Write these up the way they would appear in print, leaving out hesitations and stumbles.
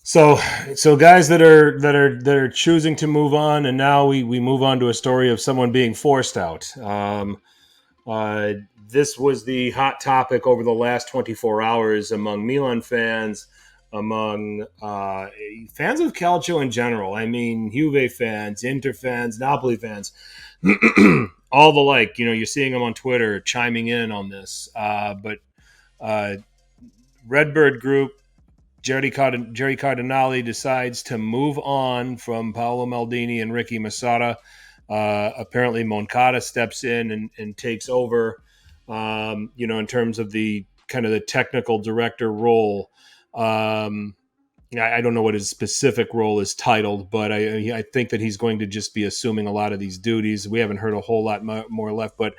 So, so guys that are choosing to move on, and now we move on to a story of someone being forced out. Uh, this was the hot topic over the last 24 hours among Milan fans, among fans of Calcio in general. I mean, Juve fans, Inter fans, Napoli fans, all the like. You know, you're seeing them on Twitter chiming in on this. But Redbird Group, Gerry Cardinale decides to move on from Paolo Maldini and Ricky Massara. Apparently, Moncada steps in and takes over. In terms of the kind of the technical director role. I don't know what his specific role is titled, but I think that he's going to just be assuming a lot of these duties. We haven't heard a whole lot more left, but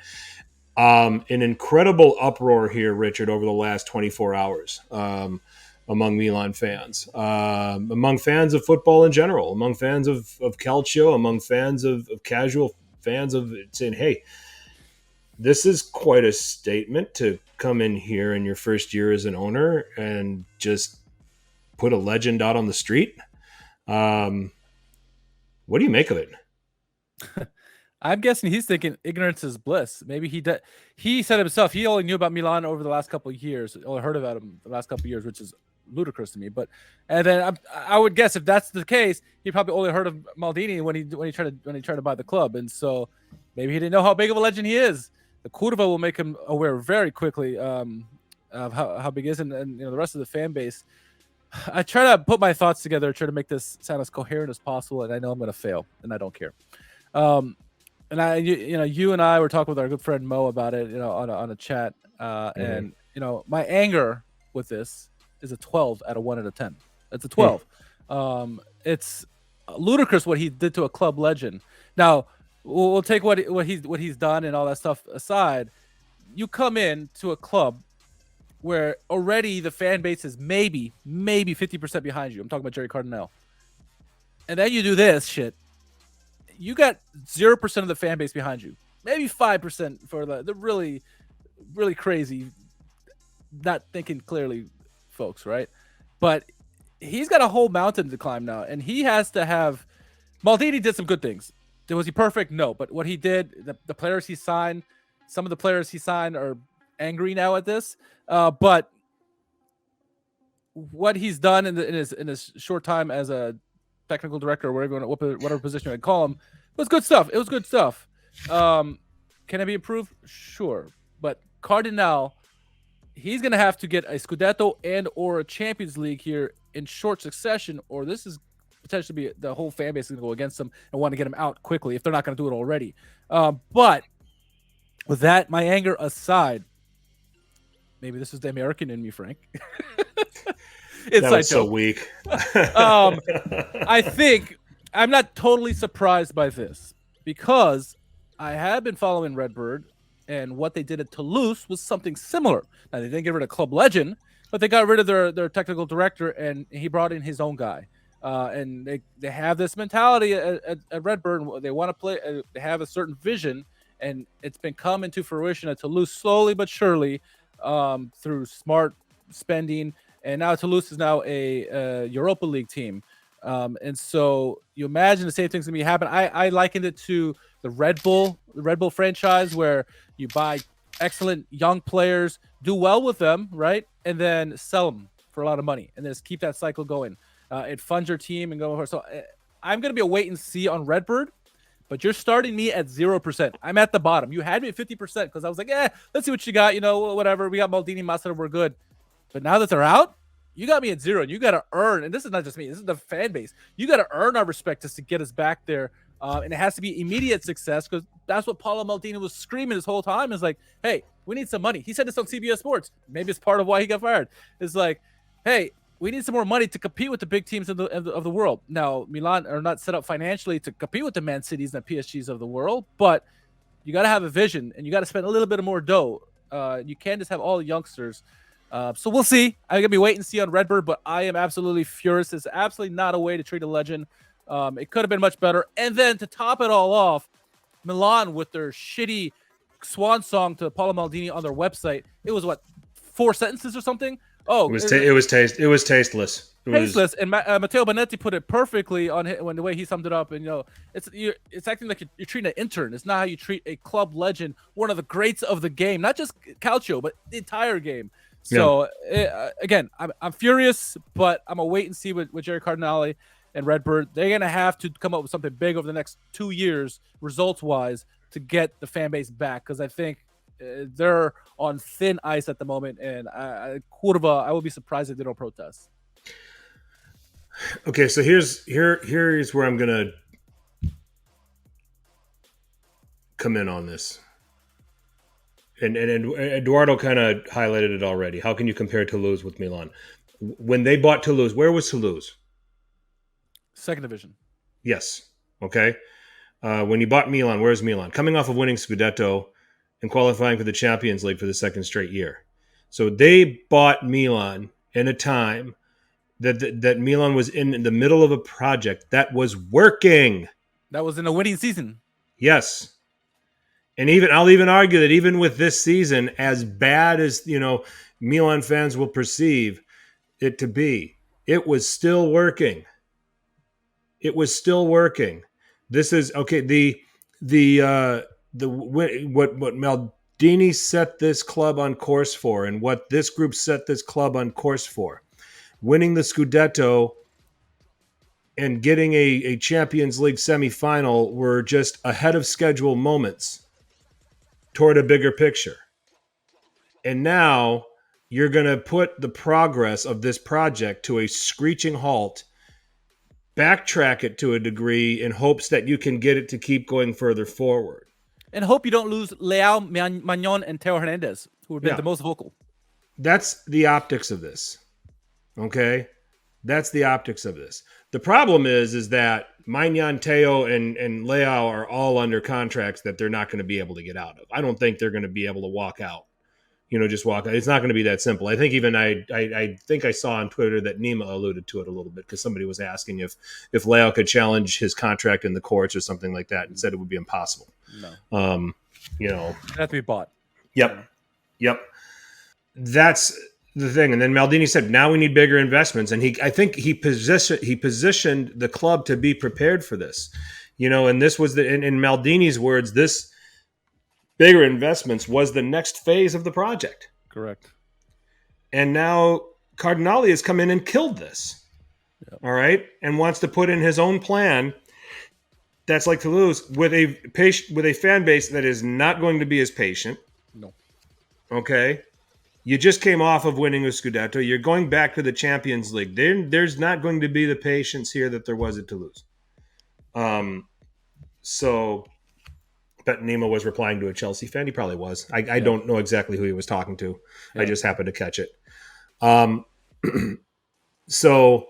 an incredible uproar here, Richard, over the last 24 hours among Milan fans, among fans of football in general, among fans of Calcio, among fans of casual fans of saying, hey, this is quite a statement to come in here in your first year as an owner and just put a legend out on the street. What do you make of it? I'm guessing he's thinking ignorance is bliss. Maybe he said himself he only knew about Milan over the last couple of years, only heard about him the last couple of years, which is ludicrous to me. But and then I would guess if that's the case, he probably only heard of Maldini when he tried to buy the club, and so maybe he didn't know how big of a legend he is. The Curva will make him aware very quickly of how big he is, and the rest of the fan base. I try to put my thoughts together, try to make this sound as coherent as possible, and I know I'm going to fail, and I don't care. And you and I were talking with our good friend Mo about it, on a chat, and my anger with this is a 12 out of 1 out of 10. It's a 12. It's ludicrous what he did to a club legend. Now we'll take what he's done and all that stuff aside. You come in to a club where already the fan base is maybe 50% behind you. I'm talking about Gerry Cardinale. And then you do this shit. You got 0% of the fan base behind you. Maybe 5% for the really, really crazy, not thinking clearly folks, right? But he's got a whole mountain to climb now. And he has to have... Maldini did some good things. Was he perfect? No. But what he did, the players he signed, some of the players he signed are angry now at this. But what he's done in his short time as a technical director, or whatever position I call him, it was good stuff. It was good stuff. Can it be improved? Sure. But Cardinale, he's going to have to get a Scudetto and or a Champions League here in short succession, or this is potentially the whole fan base is going to go against him and want to get him out quickly if they're not going to do it already. But with that, my anger aside, maybe this is the American in me, Frank. That was so weak. I think I'm not totally surprised by this because I have been following Redbird, and what they did at Toulouse was something similar. Now, they didn't get rid of club legend, but they got rid of their technical director, and he brought in his own guy. And they have this mentality at Redbird. They want to play. They have a certain vision, and it's been coming to fruition at Toulouse slowly but surely through smart spending. And now Toulouse is now a Europa League team. And so you imagine the same thing's going to be happening. I likened it to the Red Bull franchise, where you buy excellent young players, do well with them, right? And then sell them for a lot of money and then just keep that cycle going. It funds your team and go over. So I'm going to be a wait and see on Redbird, but you're starting me at 0%. I'm at the bottom. You had me at 50% because I was like, let's see what you got. Whatever. We got Maldini, Massaro, we're good. But now that they're out, you got me at 0. And you got to earn, and this is not just me, this is the fan base. You got to earn our respect just to get us back there. And it has to be immediate success, because that's what Paolo Maldini was screaming this whole time. Is like, hey, we need some money. He said this on CBS Sports. Maybe it's part of why he got fired. It's like, hey, we need some more money to compete with the big teams of the world. Now, Milan are not set up financially to compete with the Man Cities and the PSGs of the world, but you got to have a vision, and you got to spend a little bit more dough. You can't just have all the youngsters. So we'll see. I'm going to be waiting to see on Redbird, but I am absolutely furious. It's absolutely not a way to treat a legend. It could have been much better. And then to top it all off, Milan with their shitty swan song to Paolo Maldini on their website. It was, 4 sentences or something? Oh, It was tasteless. It was tasteless. And Matteo Bonetti put it perfectly on when the way he summed it up. And it's acting like you're treating an intern. It's not how you treat a club legend, one of the greats of the game, not just Calcio, but the entire game. yeah. So again, I'm furious, but I'm gonna wait and see with Gerry Cardinale and Redbird. They're gonna have to come up with something big over the next 2 years, results wise, to get the fan base back. Because I think they're on thin ice at the moment, and Curva, I would be surprised if they don't protest. Okay, so here's where I'm gonna come in on this. And Eduardo kind of highlighted it already. How can you compare Toulouse with Milan? When they bought Toulouse, where was Toulouse? Second division. Yes. Okay. When you bought Milan, where's Milan? Coming off of winning Scudetto and qualifying for the Champions League for the second straight year. So they bought Milan in a time that Milan was in the middle of a project that was working. That was in a winning season. Yes. And I'll even argue that even with this season, as bad as Milan fans will perceive it to be, it was still working. It was still working. This is okay. What Maldini set this club on course for, and what this group set this club on course for, winning the Scudetto and getting a Champions League semifinal were just ahead of schedule moments toward a bigger picture. And now you're going to put the progress of this project to a screeching halt, backtrack it to a degree in hopes that you can get it to keep going further forward. And hope you don't lose Leao, Magnon, and Teo Hernandez, who have been the most vocal. That's the optics of this. Okay? That's the optics of this. The problem is that Magnon, Teo, and Leao are all under contracts that they're not going to be able to get out of. I don't think they're going to be able to walk out. Just walk out. It's not going to be that simple. I think even I think I saw on Twitter that Nima alluded to it a little bit because somebody was asking if Leao could challenge his contract in the courts or something like that, and said it would be impossible. No. It'd have to be bought. Yep. That's the thing. And then Maldini said, now we need bigger investments. And I think he positioned the club to be prepared for this. And this was in Maldini's words, this bigger investments was the next phase of the project. Correct. And now Cardinale has come in and killed this. Yep. All right. And wants to put in his own plan that's like Toulouse with a fan base that is not going to be as patient. No. Okay. You just came off of winning a Scudetto. You're going back to the Champions League. There's not going to be the patience here that there was at Toulouse. So, but Nima was replying to a Chelsea fan. He probably was. I don't know exactly who he was talking to. Yeah. I just happened to catch it. So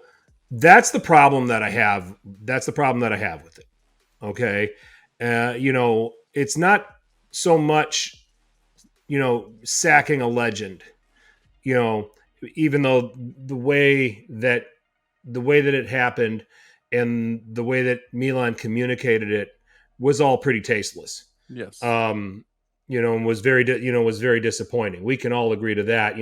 that's the problem that I have. That's the problem that I have with it. Okay. It's not so much, sacking a legend, even though the way that it happened and the way that Milan communicated it was all pretty tasteless. Yes. And was very disappointing. We can all agree to that.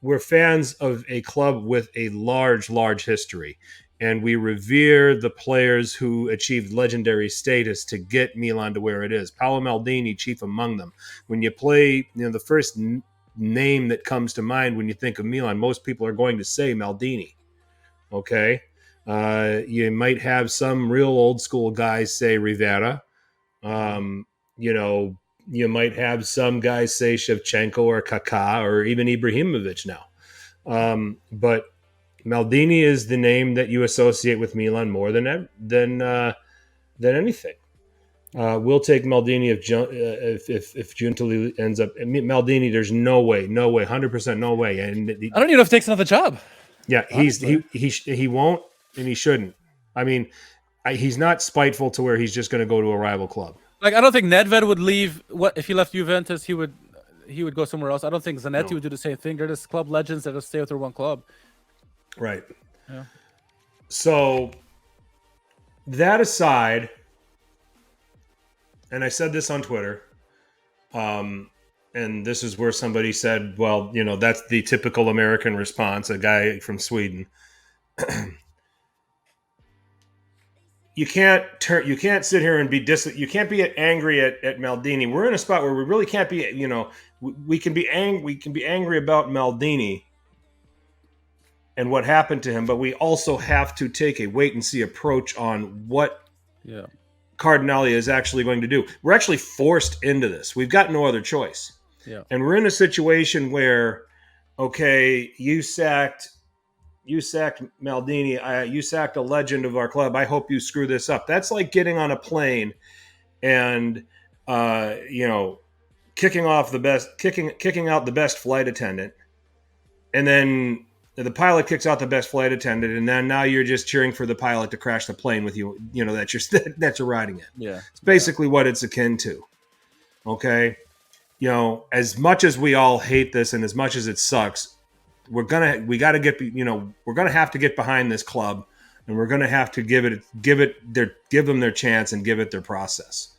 We're fans of a club with a large history, and we revere the players who achieved legendary status to get Milan to where it is. Paolo Maldini, chief among them. When you play, the first name that comes to mind when you think of Milan, most people are going to say Maldini. Okay? You might have some real old school guys say Rivera. You might have some guys say Shevchenko or Kaká or even Ibrahimovic now. But Maldini is the name that you associate with Milan more than anything. We'll take Maldini if Giuntoli ends up. Maldini, there's no way, 100% no way. And I don't even know if he takes another job. Yeah, he won't, and he shouldn't. I mean, he's not spiteful to where he's just going to go to a rival club. Like, I don't think Nedved would leave. What if he left Juventus? He would go somewhere else. I don't think Zanetti would do the same thing. They're just club legends that just stay with their one club. Right. Yeah. So that aside, and I said this on Twitter, and this is where somebody said, well, that's the typical American response, a guy from Sweden. You can't sit here and you can't be angry at Maldini. We're in a spot where we really can't be, we can be angry about Maldini and what happened to him, but we also have to take a wait and see approach on what Cardinale is actually going to do. We're actually forced into this. We've got no other choice. Yeah. And we're in a situation where, okay, you sacked Maldini. You sacked a legend of our club. I hope you screw this up. That's like getting on a plane and, kicking out the best flight attendant. And then the pilot kicks out the best flight attendant, and then now you're just cheering for the pilot to crash the plane with you, that you're riding it. Yeah. It's basically what it's akin to. Okay? As much as we all hate this and as much as it sucks, we're gonna have to get behind this club, and we're gonna have to give them their chance and give it their process.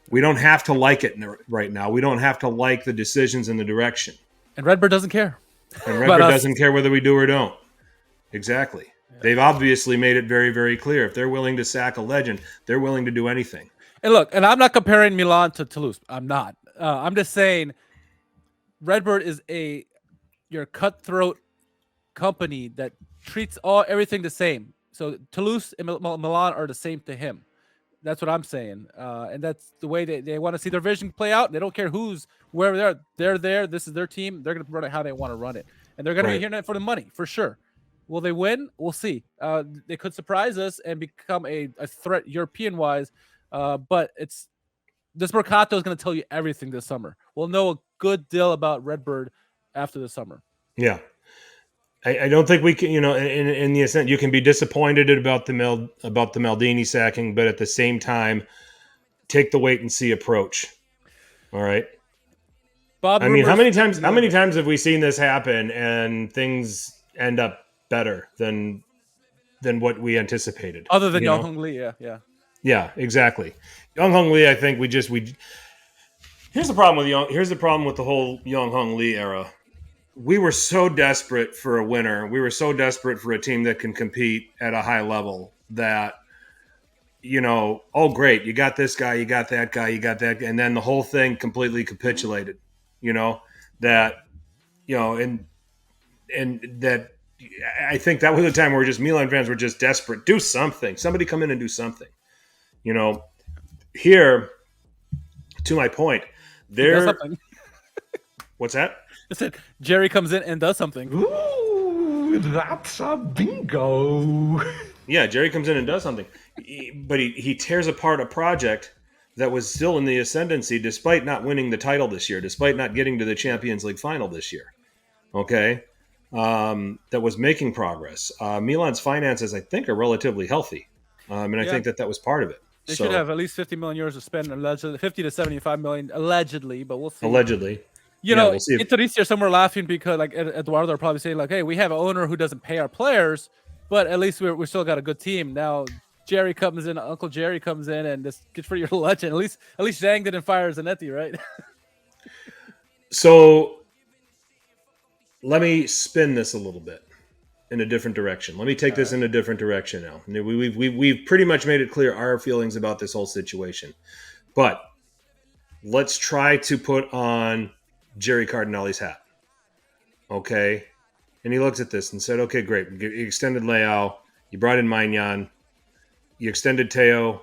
We don't have to like it right now. We don't have to like the decisions and the direction. And Redbird doesn't care. And Redbird doesn't care whether we do or don't. Exactly. Yeah. They've obviously made it very, very clear. If they're willing to sack a legend, they're willing to do anything. And look, and I'm not comparing Milan to Toulouse. I'm not. I'm just saying Redbird is your cutthroat company that treats everything the same. So Toulouse and Milan are the same to him. That's what I'm saying. And that's the way they want to see their vision play out. They don't care wherever they are. They're there. This is their team. They're going to run it how they want to run it. And they're going to be hearing it for the money, for sure. Will they win? We'll see. They could surprise us and become a threat European-wise. But this Mercato is going to tell you everything this summer. We'll know a good deal about Redbird after the summer. Yeah. I don't think we can, in the extent you can be disappointed about the Maldini sacking, but at the same time, take the wait and see approach. All right. Bob, I mean, how many times have we seen this happen and things end up better than what we anticipated? Other than Young Hong Lee, yeah. Yeah, exactly. Young Hong Lee, I think here's the problem with the whole Young Hong Lee era. We were so desperate for a winner. We were so desperate for a team that can compete at a high level that, oh, great, you got this guy, you got that guy, you got that guy. And then the whole thing completely capitulated, and that I think that was a time where Milan fans were just desperate. Do something. Somebody come in and do something. Here, to my point, what's that? I said Gerry comes in and does something. Ooh, that's a bingo. Yeah, Gerry comes in and does something. But he tears apart a project that was still in the ascendancy despite not winning the title this year, despite not getting to the Champions League final this year. Okay? That was making progress. Milan's finances, I think, are relatively healthy. I think that was part of it. They should have at least 50 million euros to spend, allegedly, 50 to 75 million, allegedly, but we'll see. Allegedly. We'll Interisti are somewhere laughing because, like, Eduardo are probably saying, like, hey, we have an owner who doesn't pay our players, but at least we still got a good team. Now, Gerry comes in, Uncle Gerry comes in, and just gets for your legend. At least Zhang didn't fire Zanetti, right? So, let me spin this a little bit in a different direction. Let me take this in a different direction now. We've pretty much made it clear our feelings about this whole situation. But let's try to put on Gerry Cardinale's hat. Okay? And he looks at this and said, okay, great. You extended Leao. You brought in Maignan. You extended Teo.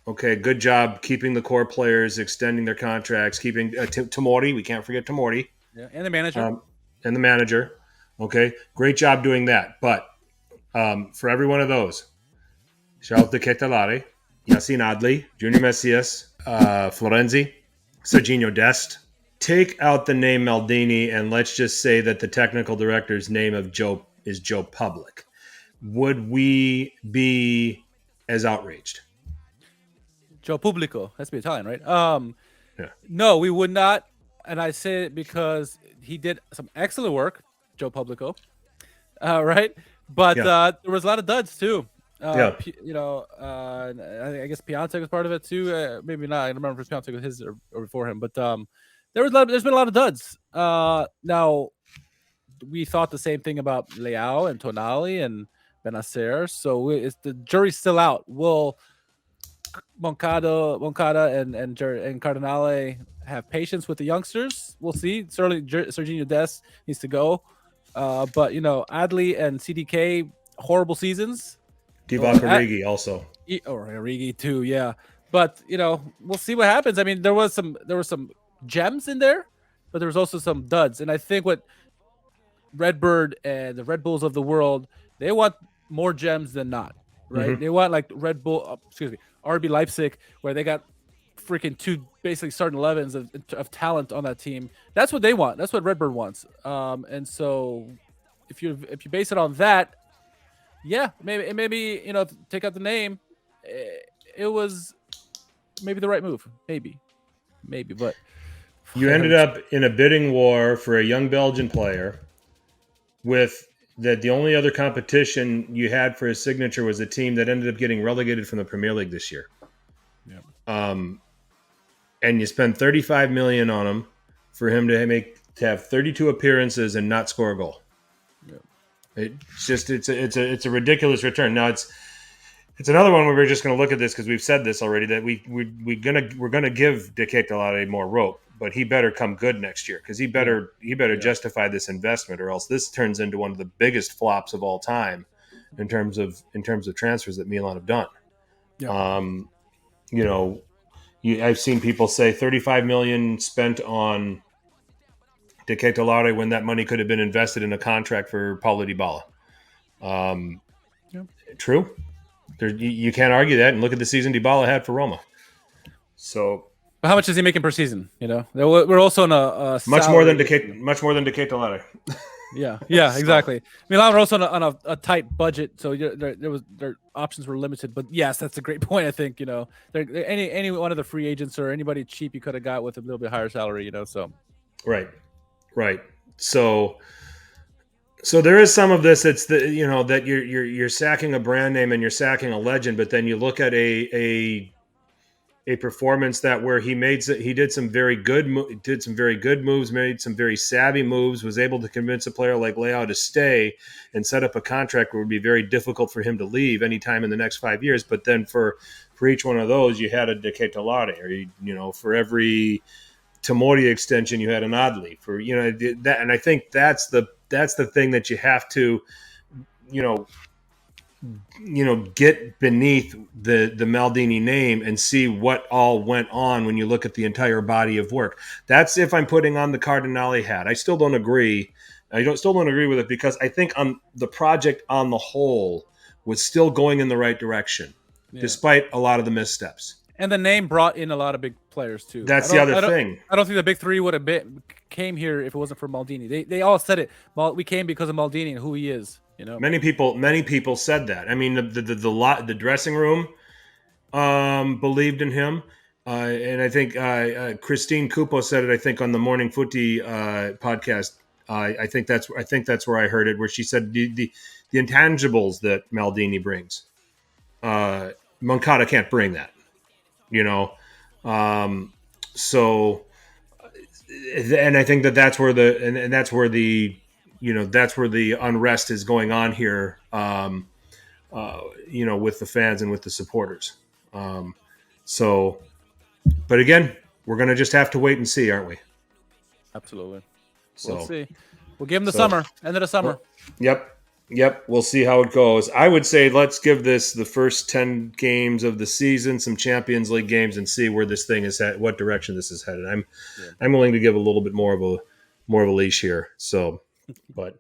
Okay, good job keeping the core players, extending their contracts, keeping Tomori. We can't forget Tomori. Yeah, and the manager. Okay, great job doing that. But for every one of those, Charles de Ketelare, Yacine Adli, Junior Messias, Florenzi, Serginho Dest, take out the name Maldini and let's just say that the technical director's name is Joe Public. Would we be as outraged? Joe Publico. Has to be Italian, right? Yeah. No, we would not. And I say it because he did some excellent work, Joe Publico. Right? But there was a lot of duds too. I guess Piontek was part of it too. Maybe not. I don't remember if Piontek was his or before him. But there's been a lot of duds. Now we thought the same thing about Leao and Tonali and Benacer. So the jury's still out. Will Moncada and Cardinale have patience with the youngsters? We'll see. Certainly, Serginho Dest needs to go. But Adli and CDK, horrible seasons. Divock Origi also. Or Origi too, yeah. But we'll see what happens. I mean, there were some gems in there, but there was also some duds. And I think what Redbird and the Red Bulls of the world, they want more gems than not, right? Mm-hmm. They want like RB Leipzig, where they got freaking two basically starting 11s of talent on that team. That's what they want. That's what Redbird wants. And so if you base it on that, yeah, maybe take out the name. It was maybe the right move, maybe, but you ended up in a bidding war for a young Belgian player with that the only other competition you had for his signature was a team that ended up getting relegated from the Premier League this year. Yeah. And you spend $35 million on him for him to have 32 appearances and not score a goal. Yeah. It's a ridiculous return. Now it's another one where we're just going to look at this because we've said this already that we're gonna give De Ketelaere more rope, but he better come good next year because he better justify this investment, or else this turns into one of the biggest flops of all time in terms of transfers that Milan have done. Yeah. I've seen people say 35 million spent on De Ketelaere when that money could have been invested in a contract for Paulo Dybala. True. You can't argue that, and look at the season Dybala had for Roma. So, but how much is he making per season? We're also on a much more than De Ketelaere. Yeah, exactly. Milan were also on a tight budget, so their options were limited. But yes, that's a great point. I think any one of the free agents or anybody cheap you could have got with a little bit higher salary. So right. So there is some of this. It's that you're sacking a brand name and you're sacking a legend, but then you look at a performance where he did some very good moves, made some very savvy moves, was able to convince a player like Leao to stay and set up a contract where it would be very difficult for him to leave anytime in the next 5 years. But then for each one of those, you had a De Ketelaere, or for every Tomori extension, you had an Adli for that, and I think that's the thing that you have to get beneath the Maldini name and see what all went on when you look at the entire body of work. That's if I'm putting on the Cardinale hat. I still don't agree. Still don't agree with it because I think on the project on the whole was still going in the right direction, despite a lot of the missteps. And the name brought in a lot of big players too. That's the other thing. I don't think the big three would have came here if it wasn't for Maldini. They all said it. We came because of Maldini and who he is. Many people said that. I mean, the dressing room believed in him, and I think Christine Cupo said it. I think on the Morning Footy podcast. I think that's where I heard it, where she said the intangibles that Maldini brings. Moncada can't bring that. So, and I think that's where that's where the unrest is going on here, with the fans and with the supporters. But again, we're going to just have to wait and see, aren't we? Absolutely. We'll see. We'll give him the summer, end of the summer. Yep. We'll see how it goes. I would say let's give this the first 10 games of the season, some Champions League games, and see where this thing is at, what direction this is headed. I'm willing to give a little bit more of a leash here. So, but